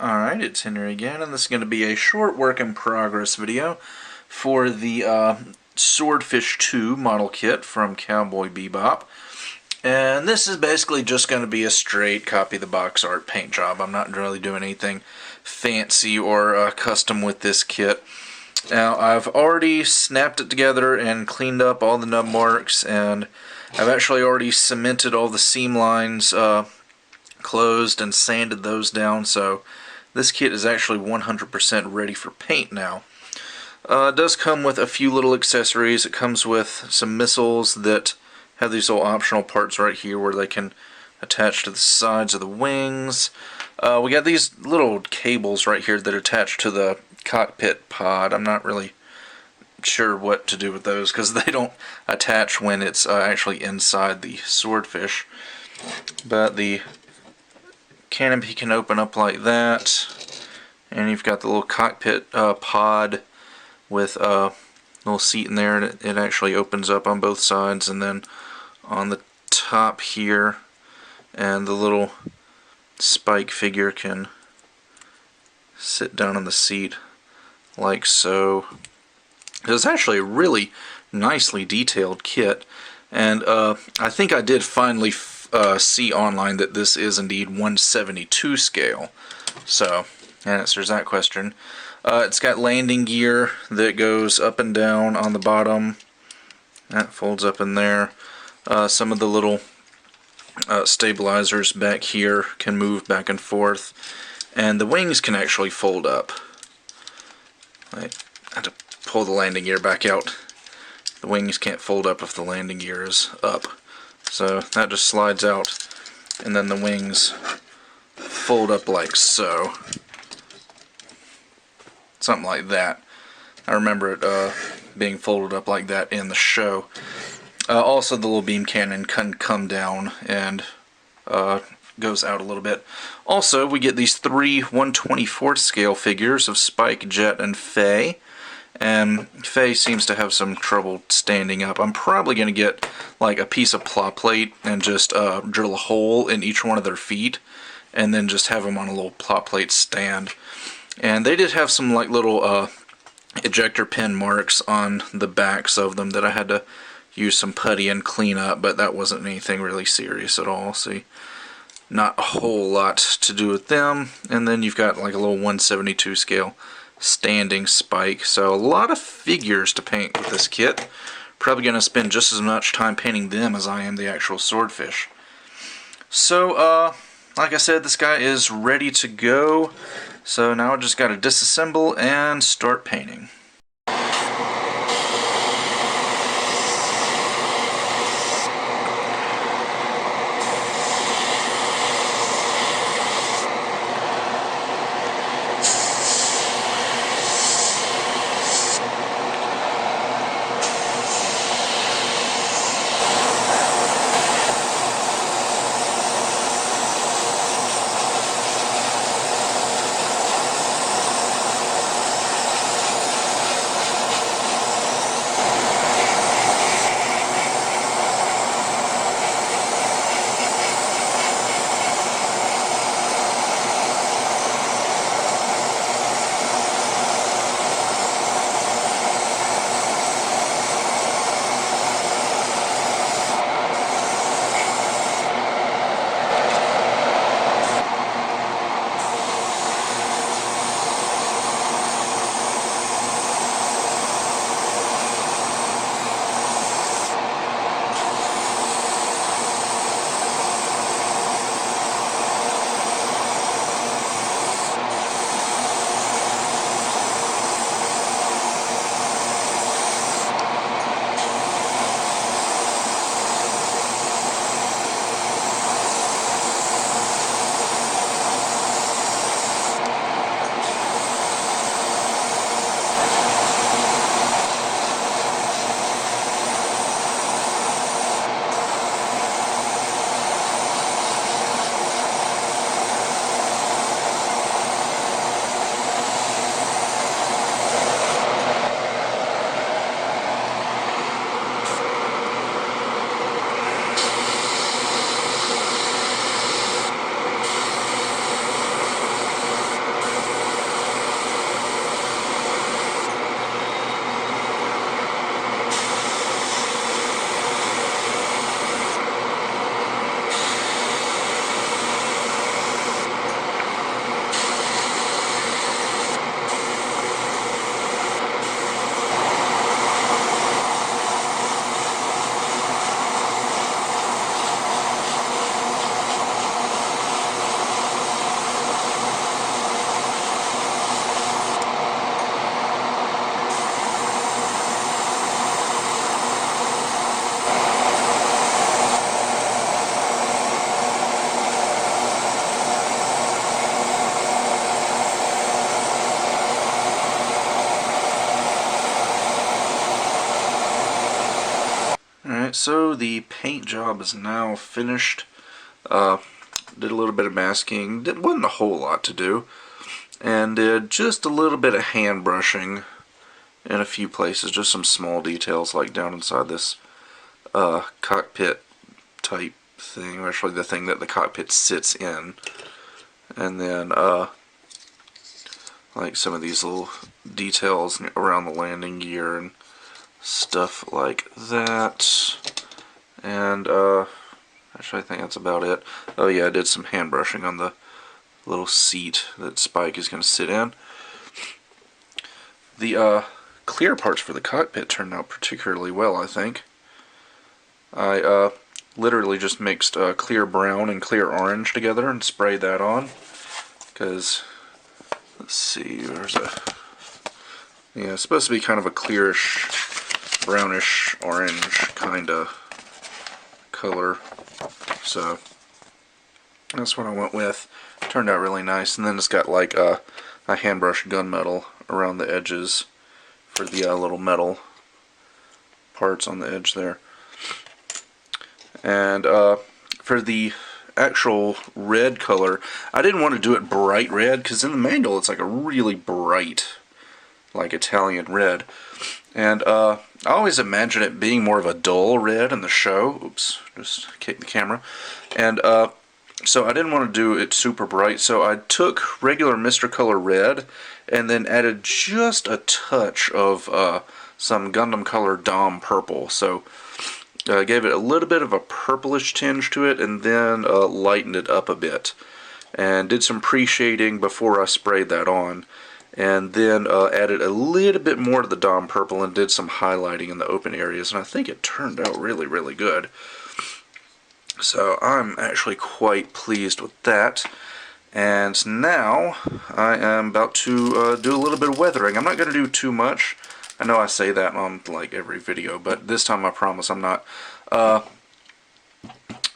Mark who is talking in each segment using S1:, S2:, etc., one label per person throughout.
S1: Alright, it's Henry again, and this is going to be a short work in progress video for the Swordfish 2 model kit from Cowboy Bebop. And this is basically just going to be a straight copy of the box art paint job. I'm not really doing anything fancy or custom with this kit. Now, I've already snapped it together and cleaned up all the nub marks, and I've actually already cemented all the seam lines closed and sanded those down, so this kit is actually 100% ready for paint now. It does come with a few little accessories. It comes with some missiles that have these little optional parts right here where they can attach to the sides of the wings. We got these little cables right here that attach to the cockpit pod. I'm not really sure what to do with those because they don't attach when it's actually inside the Swordfish. But the canopy can open up like that, and you've got the little cockpit pod with a little seat in there, and it actually opens up on both sides, and then on the top here, and the little Spike figure can sit down in the seat like so. It's actually a really nicely detailed kit, and I think I did finally see online that this is indeed 1/72 scale. So, answers that question. It's got landing gear that goes up and down on the bottom. That folds up in there. Some of the little stabilizers back here can move back and forth. And the wings can actually fold up. I have to pull the landing gear back out. The wings can't fold up if the landing gear is up. So that just slides out, and then the wings fold up like so. Something like that. I remember it being folded up like that in the show. Also, the little beam cannon can come down and goes out a little bit. Also, we get these three 1/24 scale figures of Spike, Jet, and Faye. And Faye seems to have some trouble standing up. I'm probably going to get like a piece of plot plate and just drill a hole in each one of their feet, and then just have them on a little plot plate stand. And they did have some like little ejector pin marks on the backs of them that I had to use some putty and clean up, but that wasn't anything really serious at all. See, not a whole lot to do with them. And then you've got like a little 1/72 scale standing Spike. So a lot of figures to paint with this kit. Probably going to spend just as much time painting them as I am the actual Swordfish. So, like I said, this guy is ready to go. So now I just got to disassemble and start painting. Alright, so the paint job is now finished. Did a little bit of masking. Wasn't a whole lot to do. And did just a little bit of hand brushing in a few places. Just some small details like down inside this cockpit type thing. Actually the thing that the cockpit sits in. And then like some of these little details around the landing gear and stuff like that. And actually I think that's about it. Oh yeah, I did some hand brushing on the little seat that Spike is going to sit in. The clear parts for the cockpit turned out particularly well, I think. I literally just mixed clear brown and clear orange together and sprayed that on. Because, let's see, there's a... yeah, it's supposed to be kind of a clearish, brownish, orange kind of color. So, that's what I went with. Turned out really nice. And then it's got like a hand brush gunmetal around the edges for the little metal parts on the edge there. And for the actual red color, I didn't want to do it bright red because in the manual it's like a really bright, like Italian red. And I always imagine it being more of a dull red in the show. Oops, just kicked the camera. And so I didn't want to do it super bright, so I took regular Mr. Color red and then added just a touch of some Gundam Color Dom purple. So I gave it a little bit of a purplish tinge to it and then lightened it up a bit. And did some pre-shading before I sprayed that on. And then added a little bit more to the Dom purple and did some highlighting in the open areas. And I think it turned out really, really good. So I'm actually quite pleased with that. And now I am about to do a little bit of weathering. I'm not going to do too much. I know I say that on like every video, but this time I promise I'm not.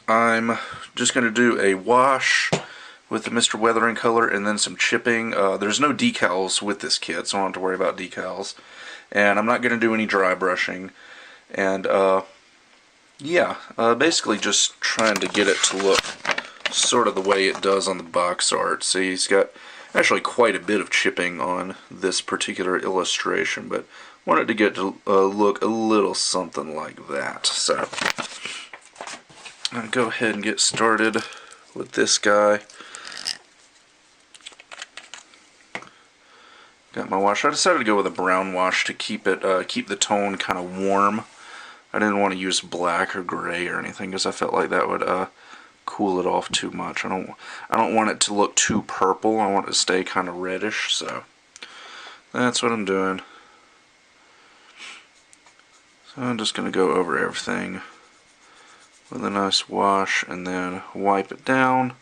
S1: I'm just going to do a wash with the Mr. Weathering color and then some chipping. There's no decals with this kit, so I don't have to worry about decals. And I'm not going to do any dry brushing. And yeah, basically just trying to get it to look sort of the way it does on the box art. See, he's got actually quite a bit of chipping on this particular illustration, but wanted to get to look a little something like that. So I'll go ahead and get started with this guy. Got my wash. I decided to go with a brown wash to keep it keep the tone kind of warm. I didn't want to use black or gray or anything because I felt like that would cool it off too much. I don't want it to look too purple. I want it to stay kind of reddish. So that's what I'm doing. So I'm just going to go over everything with a nice wash and then wipe it down.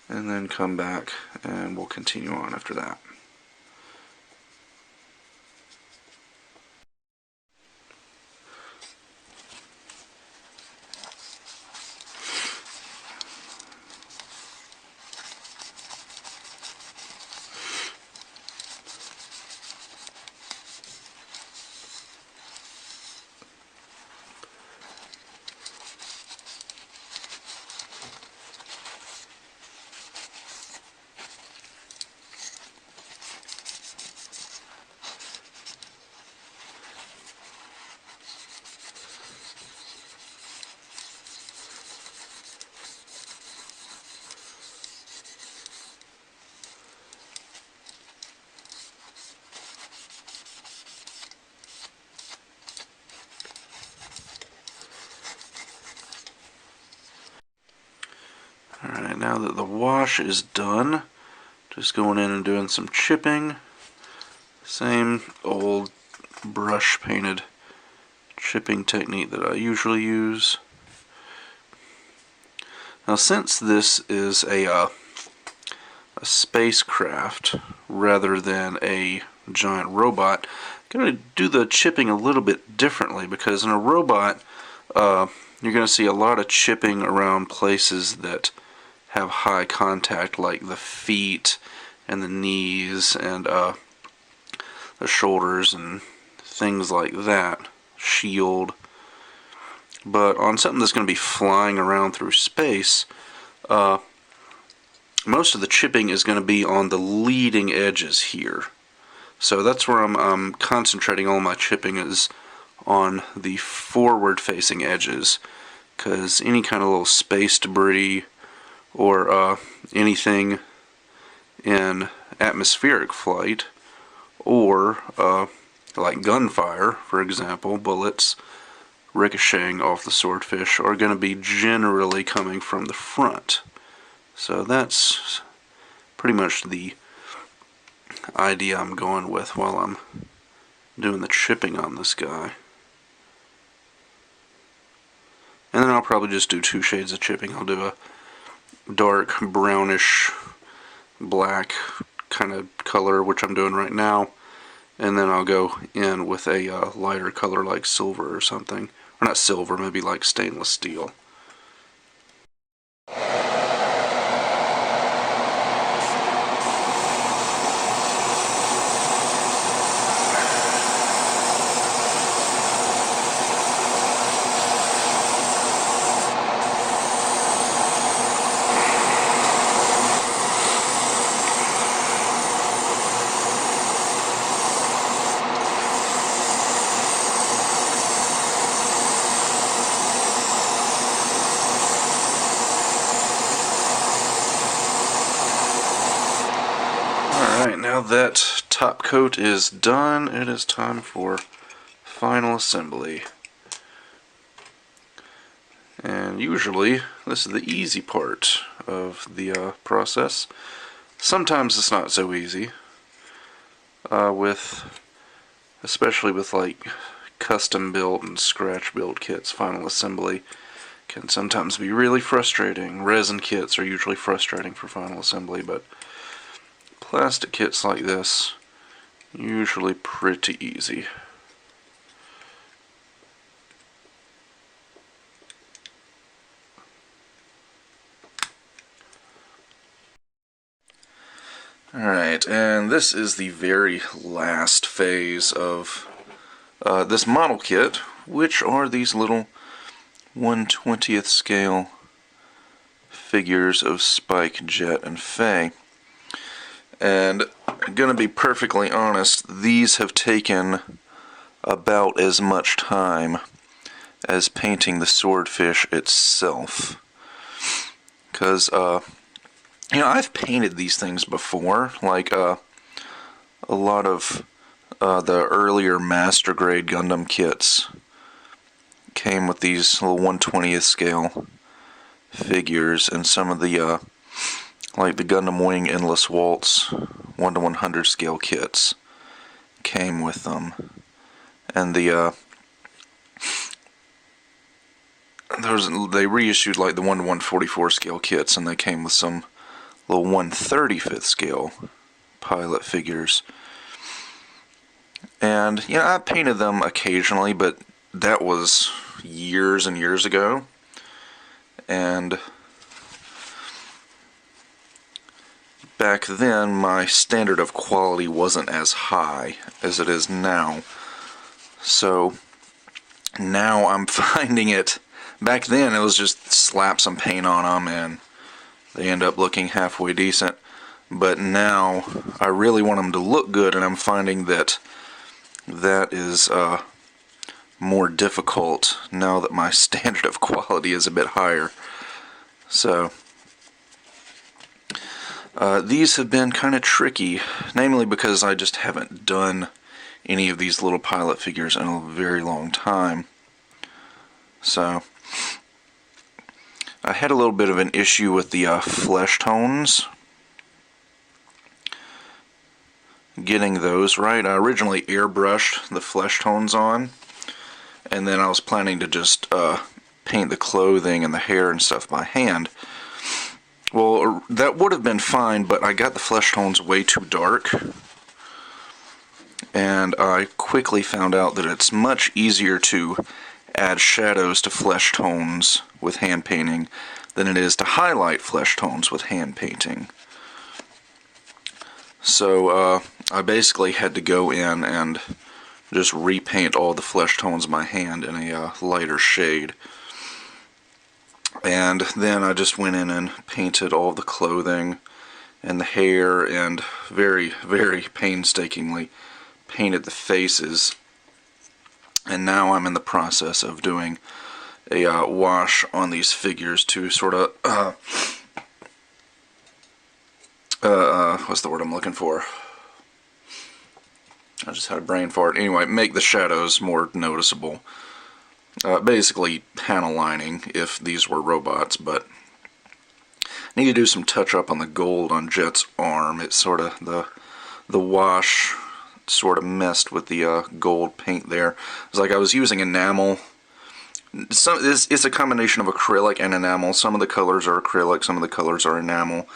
S1: And then come back and we'll continue on after that. Alright, now that the wash is done, just going in and doing some chipping. Same old brush painted chipping technique that I usually use. Now since this is a spacecraft rather than a giant robot, I'm going to do the chipping a little bit differently because in a robot you're going to see a lot of chipping around places that have high contact, like the feet and the knees and the shoulders and things like that, shield. But on something that's going to be flying around through space, most of the chipping is going to be on the leading edges here. So that's where I'm concentrating all my chipping, is on the forward-facing edges, because any kind of little space debris or anything in atmospheric flight, or like gunfire, for example, bullets ricocheting off the swordfish, are going to be generally coming from the front. So that's pretty much the idea I'm going with while I'm doing the chipping on this guy. And then I'll probably just do 2 shades of chipping. I'll do a dark brownish black kind of color, which I'm doing right now, and then I'll go in with a lighter color like silver or something. Or not silver, maybe like stainless steel. Alright, now that top coat is done, it is time for final assembly. And usually, this is the easy part of the process. Sometimes it's not so easy, especially with like custom built and scratch build kits. Final assembly can sometimes be really frustrating. Resin kits are usually frustrating for final assembly, but plastic kits like this, usually pretty easy. Alright, and this is the very last phase of this model kit, which are these little 1/20th scale figures of Spike, Jet, and Faye. And I'm going to be perfectly honest, these have taken about as much time as painting the swordfish itself. Because, you know, I've painted these things before, like a lot of the earlier Master Grade Gundam kits came with these little 1/20th scale figures, and some of the like the Gundam Wing Endless Waltz 1/100 scale kits came with them. And they reissued like the 1/144 scale kits, and they came with some little 1/35th scale pilot figures. And, you know, I painted them occasionally, but that was years and years ago. And back then, my standard of quality wasn't as high as it is now. So now I'm finding it, back then it was just slap some paint on them and they end up looking halfway decent. But now I really want them to look good, and I'm finding that that is more difficult now that my standard of quality is a bit higher. So these have been kind of tricky, namely because I just haven't done any of these little pilot figures in a very long time. So I had a little bit of an issue with the flesh tones, getting those right. I originally airbrushed the flesh tones on, and then I was planning to just paint the clothing and the hair and stuff by hand. Well, that would have been fine, but I got the flesh tones way too dark, and I quickly found out that it's much easier to add shadows to flesh tones with hand painting than it is to highlight flesh tones with hand painting. So I basically had to go in and just repaint all the flesh tones of my hand in a lighter shade. And then I just went in and painted all the clothing and the hair, and very, very painstakingly painted the faces. And now I'm in the process of doing a wash on these figures to sort of what's the word I'm looking for? I just had a brain fart. Anyway, make the shadows more noticeable. Basically panel lining if these were robots, but I need to do some touch up on the gold on Jet's arm. It's sort of the wash sort of messed with the gold paint there. It's like I was using enamel. It's a combination of acrylic and enamel. Some of the colors are acrylic, some of the colors are enamel.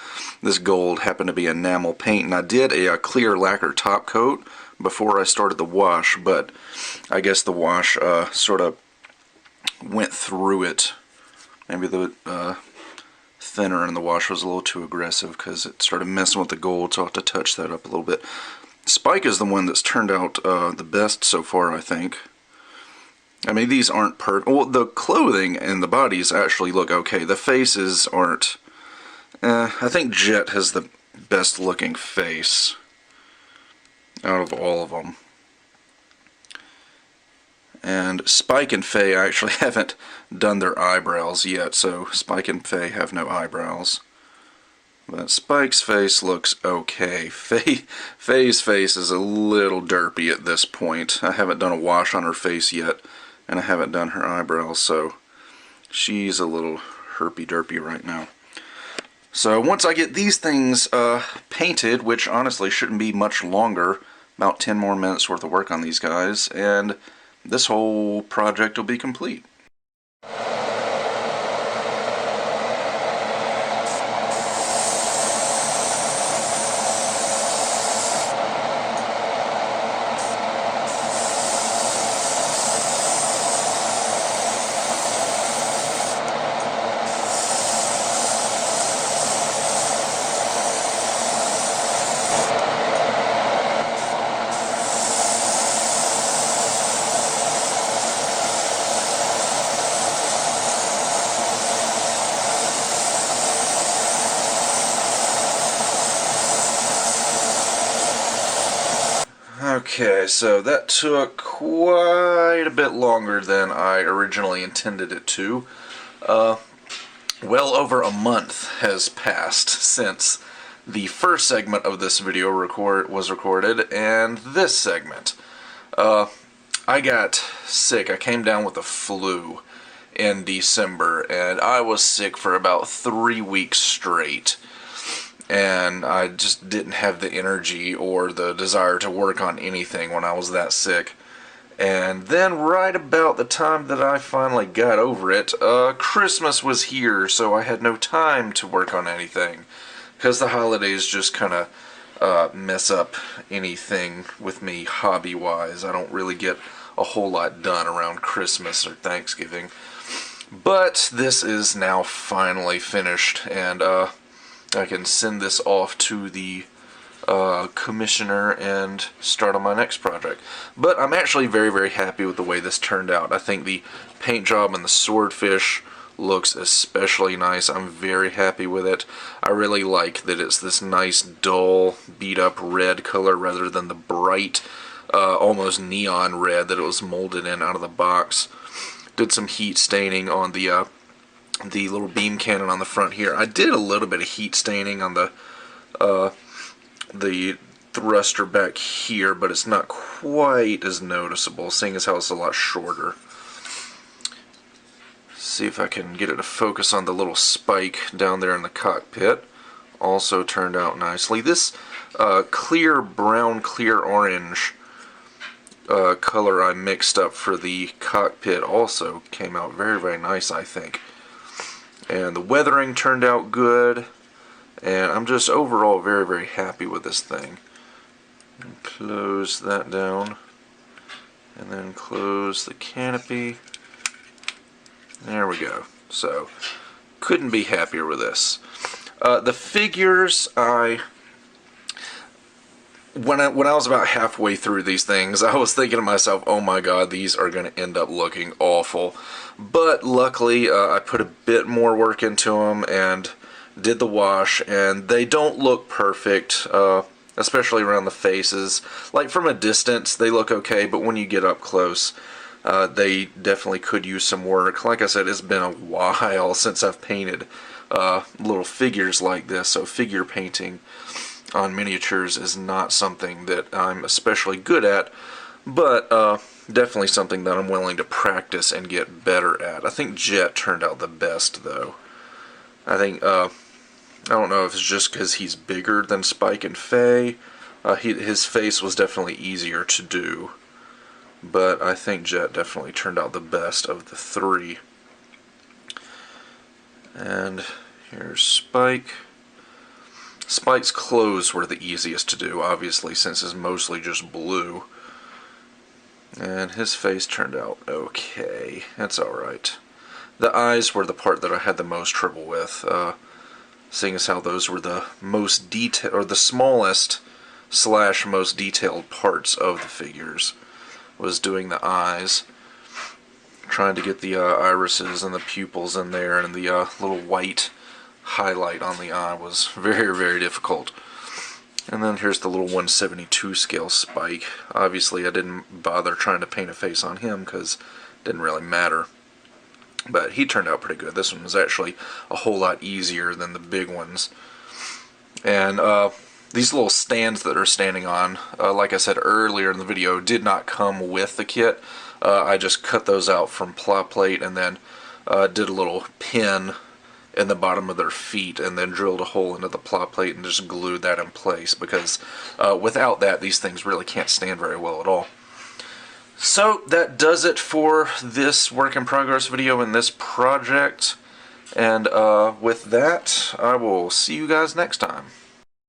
S1: This gold happened to be enamel paint, and I did a clear lacquer top coat before I started the wash, but I guess the wash sort of went through it. Maybe the thinner in the wash was a little too aggressive because it started messing with the gold, so I'll have to touch that up a little bit. Spike is the one that's turned out the best so far, I think. I mean, these aren't perfect. Well, the clothing and the bodies actually look okay. The faces aren't. I think Jet has the best looking face out of all of them. And Spike and Faye actually haven't done their eyebrows yet, so Spike and Faye have no eyebrows. But Spike's face looks okay. Faye's face is a little derpy at this point. I haven't done a wash on her face yet, and I haven't done her eyebrows, so she's a little herpy-derpy right now. So once I get these things painted, which honestly shouldn't be much longer, about 10 more minutes worth of work on these guys, and this whole project will be complete. Okay, so that took quite a bit longer than I originally intended it to. Well over a month has passed since the first segment of this video was recorded, and this segment. I got sick. I came down with the flu in December, and I was sick for about 3 weeks straight. And I just didn't have the energy or the desire to work on anything when I was that sick. And then right about the time that I finally got over it, Christmas was here, so I had no time to work on anything. Because the holidays just kind of mess up anything with me hobby-wise. I don't really get a whole lot done around Christmas or Thanksgiving. But this is now finally finished, and I can send this off to the commissioner and start on my next project. But I'm actually very, very happy with the way this turned out. I think the paint job on the Swordfish looks especially nice. I'm very happy with it. I really like that it's this nice, dull, beat-up red color rather than the bright, almost neon red that it was molded in out of the box. Did some heat staining on the little beam cannon on the front here. I did a little bit of heat staining on the thruster back here, but it's not quite as noticeable, seeing as how it's a lot shorter. See if I can get it to focus on the little spike down there in the cockpit. Also turned out nicely. This clear brown, clear orange color I mixed up for the cockpit also came out very, very nice, I think. And the weathering turned out good, and I'm just overall very, very happy with this thing. And close that down, and then close the canopy. There we go. So, couldn't be happier with this. The figures, when I was about halfway through these things, I was thinking to myself, oh my god, these are going to end up looking awful. But luckily, I put a bit more work into them and did the wash, and they don't look perfect, especially around the faces. Like, from a distance, they look okay, but when you get up close, they definitely could use some work. Like I said, it's been a while since I've painted little figures like this, so figure painting on miniatures is not something that I'm especially good at, but definitely something that I'm willing to practice and get better at. I think Jet turned out the best, though. I think, I don't know if it's just because he's bigger than Spike and Faye. His face was definitely easier to do, but I think Jet definitely turned out the best of the three. And here's Spike. Spike's clothes were the easiest to do, obviously, since it's mostly just blue. And his face turned out okay. That's alright. The eyes were the part that I had the most trouble with, seeing as how those were the most detailed, or the smallest / most detailed parts of the figures, was doing the eyes. Trying to get the irises and the pupils in there, and the little white highlight on the eye was very, very difficult. And then here's the little 1/72 scale Spike. Obviously I didn't bother trying to paint a face on him because it didn't really matter. But he turned out pretty good. This one was actually a whole lot easier than the big ones. And these little stands that are standing on, like I said earlier in the video, did not come with the kit. I just cut those out from plot plate and then did a little pin in the bottom of their feet and then drilled a hole into the plot plate and just glued that in place, because without that these things really can't stand very well at all. So that does it for this work in progress video in this project, and with that I will see you guys next time.